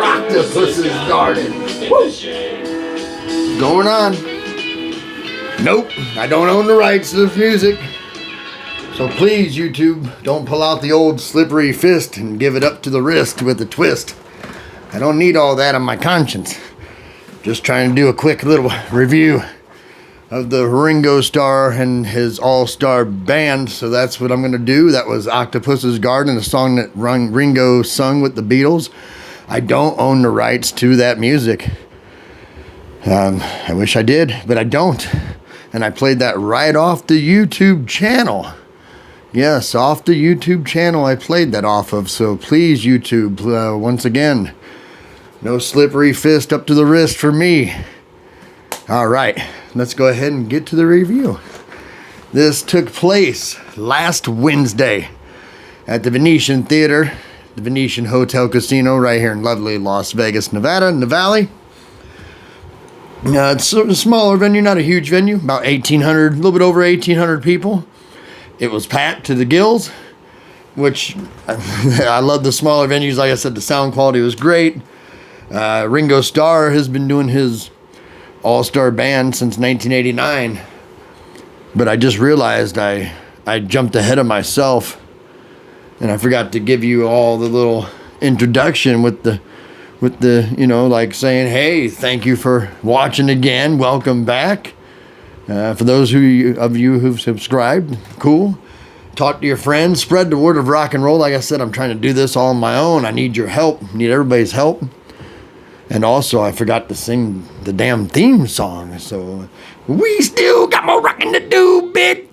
Octopus's Garden. Woo. Going on. Nope, I don't own the rights to this music. So please, YouTube, don't pull out the old slippery fist and give it up to the wrist with a twist. I don't need all that on my conscience. Just trying to do a quick little review of the Ringo Starr and his all-star band. So that's what I'm going to do. That was Octopus's Garden, a song that Ringo sung with the Beatles. I don't own the rights to that music. I wish I did, but I don't. And I played that right off the YouTube channel. Yes, off the YouTube channel I played that off of. So please, YouTube, once again, no slippery fist up to the wrist for me. All right, let's go ahead and get to the review. This took place last Wednesday at the Venetian Theater, the Venetian Hotel Casino right here in lovely Las Vegas, Nevada, in the Valley. It's a smaller venue, not a huge venue, about 1,800, a little bit over 1,800 people. It was packed to the gills, which I love the smaller venues. Like I said, the sound quality was great. Ringo Starr has been doing his all-star band since 1989. But I just realized I jumped ahead of myself. And I forgot to give you all the little introduction with the like saying, hey, thank you for watching again. Welcome back. For those of you who've subscribed, cool. Talk to your friends, spread the word of rock and roll. Like I said, I'm trying to do this all on my own. I need your help, need everybody's help. And also, I forgot to sing the damn theme song. So, we still got more rocking to do, bitch.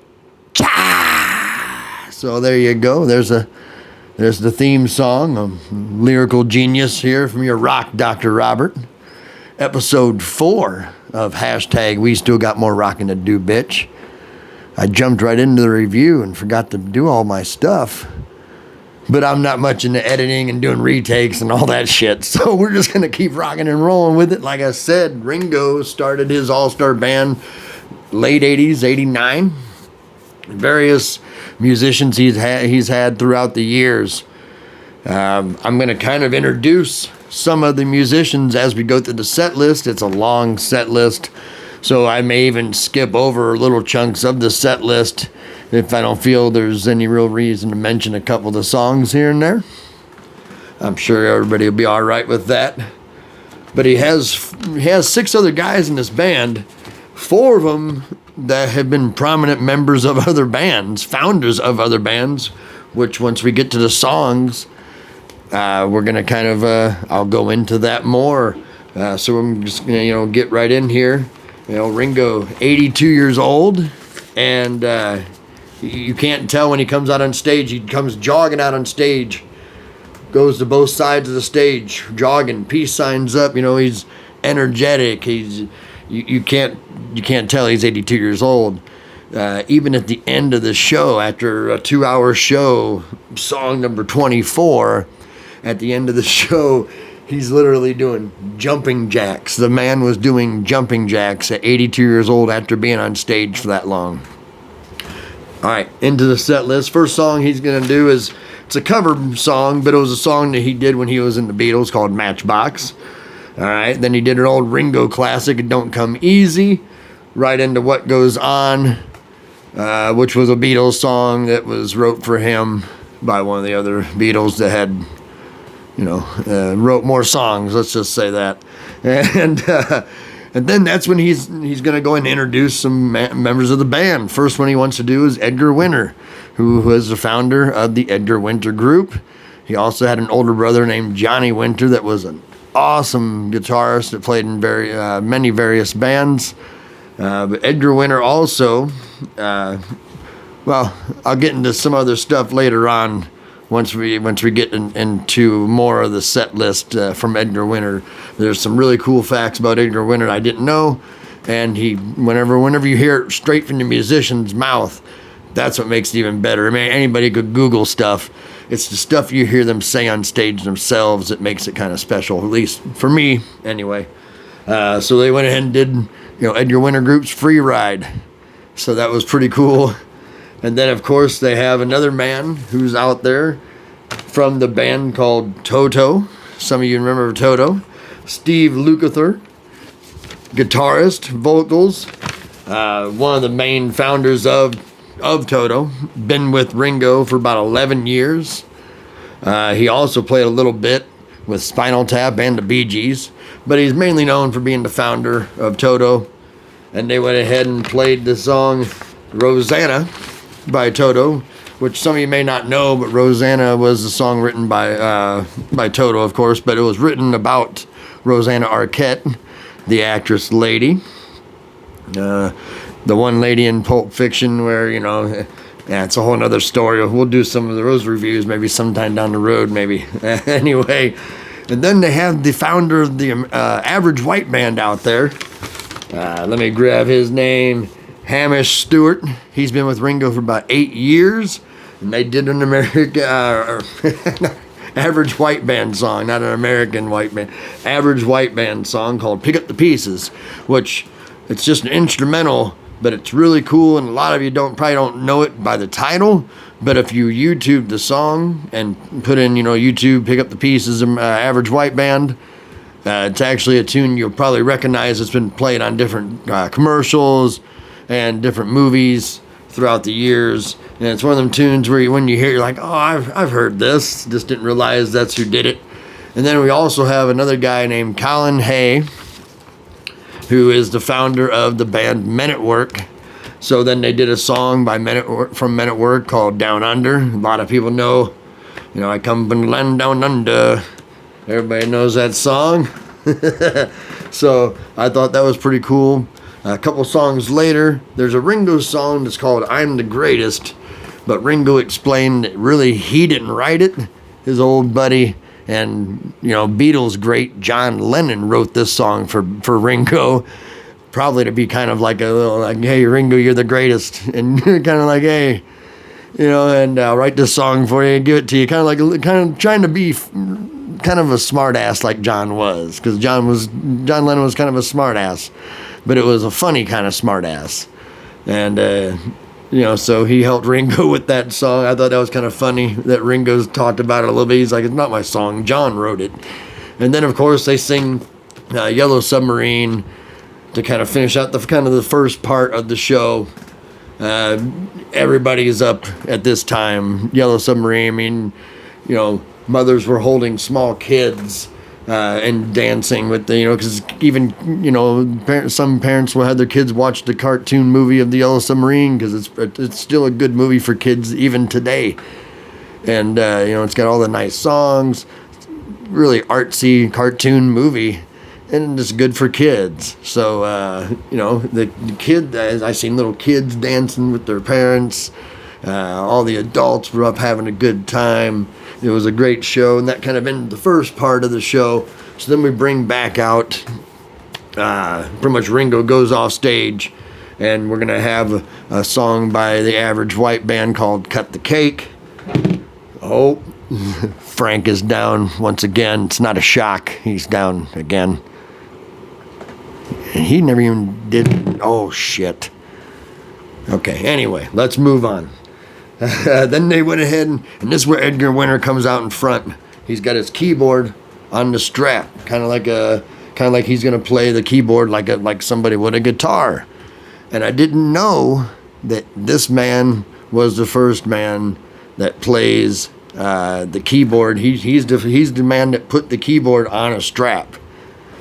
So there you go. There's the theme song. A lyrical genius here from your rock, Dr. Robert. Episode 4 of hashtag We Still Got More Rockin' to Do, bitch. I jumped right into the review and forgot to do all my stuff. But I'm not much into editing and doing retakes and all that shit. So we're just going to keep rocking and rolling with it. Like I said, Ringo started his all-star band late 80s, 89. Various musicians he's had throughout the years. I'm going to kind of introduce some of the musicians as we go through the set list. It's a long set list, so I may even skip over little chunks of the set list if I don't feel there's any real reason to mention a couple of the songs here and there. I'm sure everybody will be all right with that. But he has 6 other guys in this band, 4 of them that have been prominent members of other bands, founders of other bands, which once we get to the songs, we're going to kind of, I'll go into that more. So I'm just going to, get right in here. Ringo, 82 years old, and you can't tell when he comes out on stage. He comes jogging out on stage, goes to both sides of the stage, jogging, peace signs up. He's energetic. You can't tell he's 82 years old. Even at the end of the show, after a 2-hour show, song number 24, at the end of the show, he's literally doing jumping jacks. The man was doing jumping jacks at 82 years old after being on stage for that long. All right, into the set list. First song he's going to do it's a cover song, but it was a song that he did when he was in the Beatles called Matchbox. All right, then he did an old Ringo classic, It Don't Come Easy, right into What Goes On, which was a Beatles song that was wrote for him by one of the other Beatles that had, wrote more songs, let's just say that. And then that's when he's going to go and introduce some members of the band. First one he wants to do is Edgar Winter, who was the founder of the Edgar Winter Group. He also had an older brother named Johnny Winter that was an awesome guitarist that played in many various bands. But Edgar Winter also, I'll get into some other stuff later on once we get into more of the set list from Edgar Winter. There's some really cool facts about Edgar Winter I didn't know, and whenever you hear it straight from the musician's mouth, that's what makes it even better. I mean, anybody could Google stuff. It's the stuff you hear them say on stage themselves that makes it kind of special, at least for me, anyway. So they went ahead and did, Edgar Winter Group's Free Ride. So that was pretty cool. And then, of course, they have another man who's out there from the band called Toto, Some of you remember Toto. Steve Lukather, guitarist, vocals. One of the main founders of Toto. Been with Ringo for about 11 years. He also played a little bit with Spinal Tap and the Bee Gees, but he's mainly known for being the founder of Toto. And they went ahead and played the song Rosanna by Toto, which some of you may not know, but Rosanna was a song written by Toto, of course, but it was written about Rosanna Arquette, the actress lady. The one lady in Pulp Fiction where, yeah, it's a whole nother story. We'll do some of those reviews maybe sometime down the road, maybe. Anyway, and then they have the founder of the Average White Band out there. Let me grab his name. Hamish Stewart. He's been with Ringo for about 8 years. And they did an American... Average White Band song, not an American white band. Average White Band song called Pick Up the Pieces, which it's just an instrumental, but it's really cool, and a lot of you probably don't know it by the title, but if you YouTube the song and put in, YouTube, Pick Up the Pieces, Average White Band, it's actually a tune you'll probably recognize. It's been played on different commercials and different movies throughout the years, and it's one of them tunes where when you hear it, you're like, oh, I've heard this, just didn't realize that's who did it. And then we also have another guy named Colin Hay, who is the founder of the band Men at Work. So then they did a song by from Men at Work called Down Under. A lot of people know, I come from the land down under. Everybody knows that song. So I thought that was pretty cool. A couple songs later, there's a Ringo song that's called I'm the Greatest, but Ringo explained that really he didn't write it. His old buddy and, Beatles great John Lennon wrote this song for Ringo, probably to be kind of like a little like, hey, Ringo, you're the greatest. And kind of like, hey, and I'll write this song for you and give it to you. Kind of trying to be kind of a smart ass like John was, because John Lennon was kind of a smart ass. But it was a funny kind of smart ass. And, so he helped Ringo with that song. I thought that was kind of funny that Ringo's talked about it a little bit. He's like, it's not my song. John wrote it. And then, of course, they sing Yellow Submarine to kind of finish out the first part of the show. Everybody's up at this time. Yellow Submarine, mothers were holding small kids and dancing with because even some parents will have their kids watch the cartoon movie of the Yellow Submarine because it's still a good movie for kids even today, and it's got all the nice songs, really artsy cartoon movie, and it's good for kids. So the kid, I seen little kids dancing with their parents. All the adults were up having a good time. It was a great show, and that kind of ended the first part of the show. So then we bring back out, pretty much Ringo goes off stage, and we're going to have a song by the Average White Band called Cut the Cake. Oh, Frank is down once again. It's not a shock. He's down again. And he never even did, oh shit. Okay, anyway, let's move on. Then they went ahead and this is where Edgar Winter comes out in front. He's got his keyboard on the strap, kind of like he's gonna play the keyboard like somebody with a guitar. And I didn't know that this man was the first man that plays the keyboard. He's the man that put the keyboard on a strap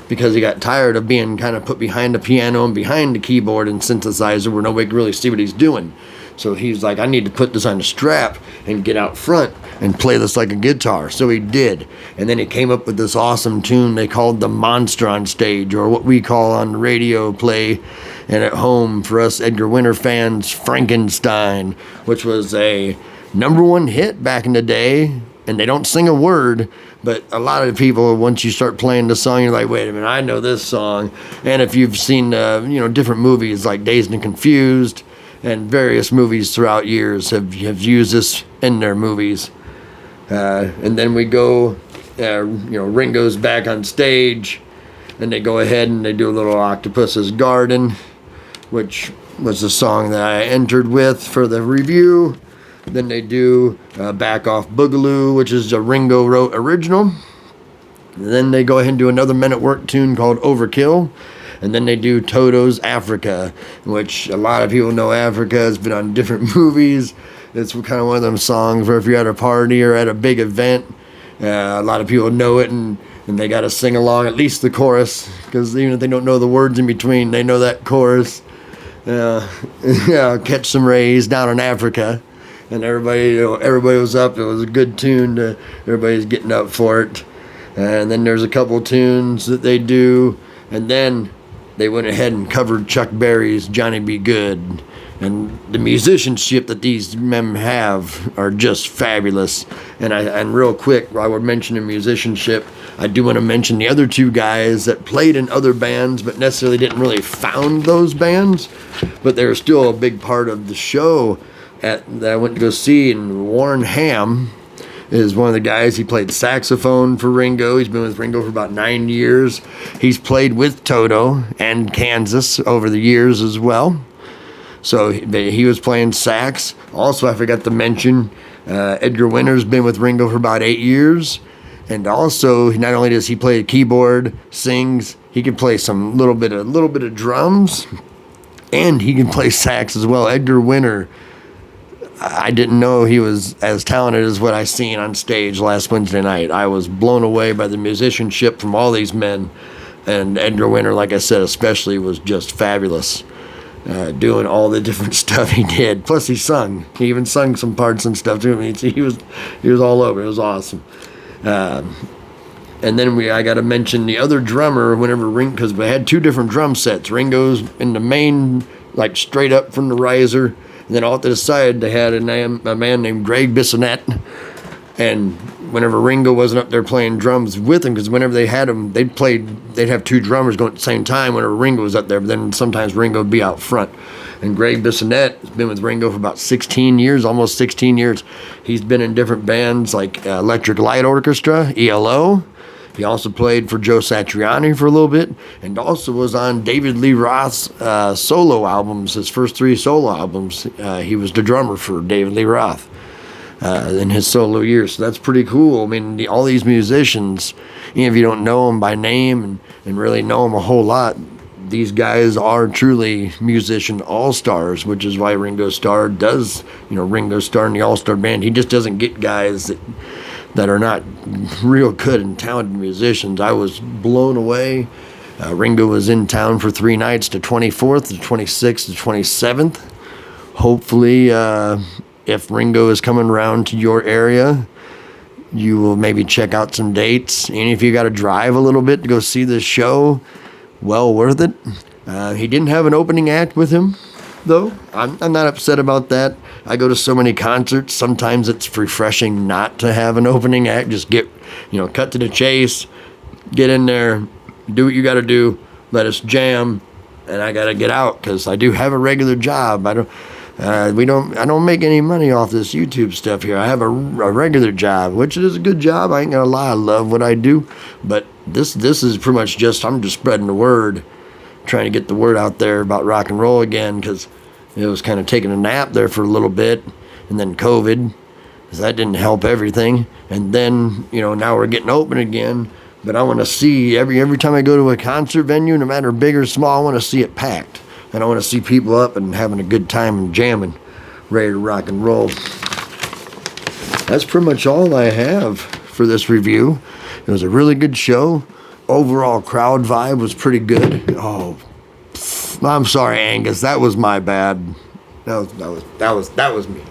because he got tired of being kind of put behind the piano and behind the keyboard and synthesizer where nobody could really see what he's doing. So he's like, I need to put this on a strap and get out front and play this like a guitar. So he did. And then he came up with this awesome tune they called the Monster on Stage, or what we call on the radio play and at home for us Edgar Winter fans, Frankenstein, which was a #1 hit back in the day. And they don't sing a word, but a lot of people, once you start playing the song, you're like, wait a minute, I know this song. And if you've seen, different movies like Dazed and Confused, and various movies throughout years have used this in their movies. And then we go, Ringo's back on stage, and they go ahead and they do a little Octopus's Garden, which was the song that I entered with for the review. Then they do Back Off Boogaloo, which is a Ringo wrote original. Then they go ahead and do another Men at Work tune called Overkill. And then they do Toto's Africa, which a lot of people know Africa. It's been on different movies. It's kind of one of them songs where if you're at a party or at a big event, a lot of people know it, and they got to sing along, at least the chorus, because even if they don't know the words in between, they know that chorus. Catch some rays down in Africa. And everybody was up. It was a good tune. Everybody's getting up for it. And then there's a couple tunes that they do. And then they went ahead and covered Chuck Berry's Johnny B. Good. And the musicianship that these men have are just fabulous. And real quick, while we're mentioning musicianship, I do want to mention the other two guys that played in other bands but necessarily didn't really found those bands. But they're still a big part of the show that I went to go see. And Warren Ham is one of the guys. He played saxophone for Ringo. He's been with Ringo for about 9 years. He's played with Toto and Kansas over the years as well. So he was playing sax. Also, I forgot to mention, Edgar Winter's been with Ringo for about 8 years. And also, not only does he play keyboard, sings, he can play some little bit of drums, and he can play sax as well. Edgar Winter, I didn't know he was as talented as what I seen on stage last Wednesday night. I was blown away by the musicianship from all these men. And Edgar Winter, like I said, especially, was just fabulous. Doing all the different stuff he did. Plus he sung. He even sung some parts and stuff too. I mean, he was all over. It was awesome. And then I got to mention the other drummer whenever Ringo, because we had two different drum sets. Ringo's in the main, like straight up from the riser. And then off to the side, they had a man named Greg Bissonette. And whenever Ringo wasn't up there playing drums with him, because whenever they had him, they'd have two drummers going at the same time whenever Ringo was up there, but then sometimes Ringo would be out front. And Greg Bissonette has been with Ringo for about 16 years, almost 16 years. He's been in different bands like Electric Light Orchestra, ELO. He also played for Joe Satriani for a little bit, and also was on David Lee Roth's solo albums, his first 3 solo albums. He was the drummer for David Lee Roth in his solo years. So that's pretty cool. I mean, all these musicians, even if you don't know them by name and really know them a whole lot, these guys are truly musician all-stars, which is why Ringo Starr does, Ringo Starr in the all-star band. He just doesn't get guys that are not real good and talented musicians. I was blown away. Ringo was in town for 3 nights, the 24th, the 26th, the 27th. Hopefully, if Ringo is coming around to your area, you will maybe check out some dates. And if you got to drive a little bit to go see this show, well worth it. He didn't have an opening act with him, though. I'm not upset about that. I go to so many concerts. Sometimes it's refreshing not to have an opening act. Just get, cut to the chase, get in there, do what you got to do, let us jam, and I got to get out because I do have a regular job. I don't make any money off this YouTube stuff here. I have a regular job, which is a good job. I ain't gonna lie, I love what I do. But this is pretty much I'm just spreading the word, trying to get the word out there about rock and roll again, because it was kind of taking a nap there for a little bit, and then COVID, because that didn't help everything. And then now we're getting open again. But I want to see every time I go to a concert venue, no matter big or small, I want to see it packed. And I want to see people up and having a good time and jamming, ready to rock and roll. That's pretty much all I have for this review. It was a really good show. Overall crowd vibe was pretty good. Oh, I'm sorry, Angus. That was my bad. That was me.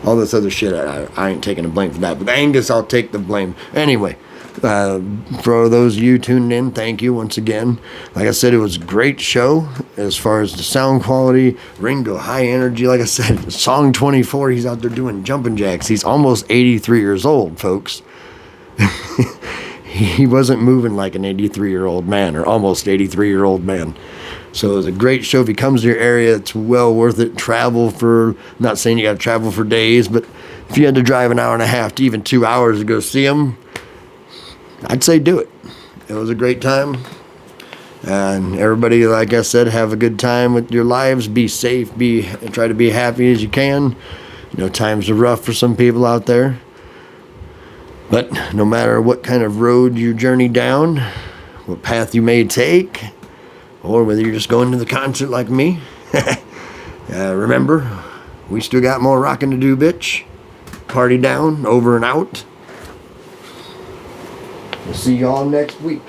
All this other shit, I ain't taking the blame for that. But Angus, I'll take the blame. Anyway. For those of you tuning in, thank you once again. Like I said, it was a great show as far as the sound quality. Ringo, high energy. Like I said, song 24, he's out there doing jumping jacks. He's almost 83 years old, folks. He wasn't moving like an 83-year-old man or almost 83-year-old man. So it was a great show. If he comes to your area, it's well worth it. I'm not saying you got to travel for days, but if you had to drive an hour and a half to even 2 hours to go see him, I'd say do it. It was a great time. And everybody, like I said, have a good time with your lives. Be safe. Try to be happy as you can. Times are rough for some people out there. But no matter what kind of road you journey down, what path you may take, or whether you're just going to the concert like me, remember, we still got more rocking to do, bitch. Party down, over and out. We'll see y'all next week.